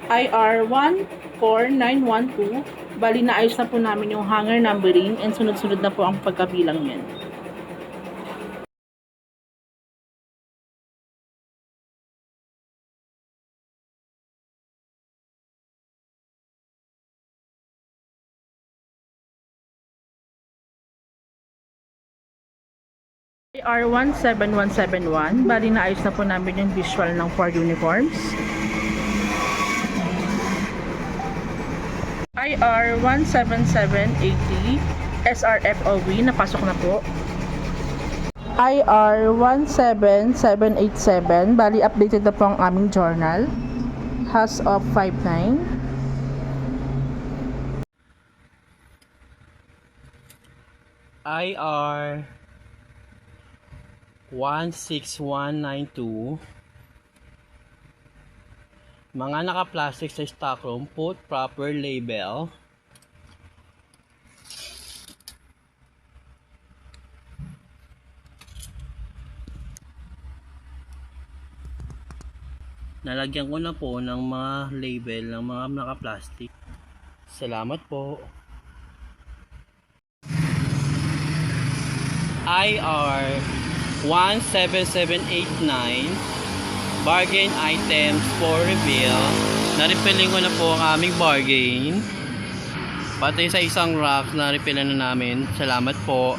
IR14912. Bali naayos na po namin yung hanger numbering and sunod-sunod na po ang pagkabilang niyan. IR17171. Bali naayos na po namin yung visual ng 4 uniforms. IR17780 SRFOV, napasok na po. IR17787, bali updated na po ang aming journal as of 5/9. IR 16192. Mga naka-plastic sa stockroom, put proper label. Nalagyan ko na po ng mga label ng mga naka-plastic. Salamat po. IR 17789, bargain items for reveal. Na-refilling ko na po ang aming bargain. Pati sa isang rack na refillan na namin. Salamat po.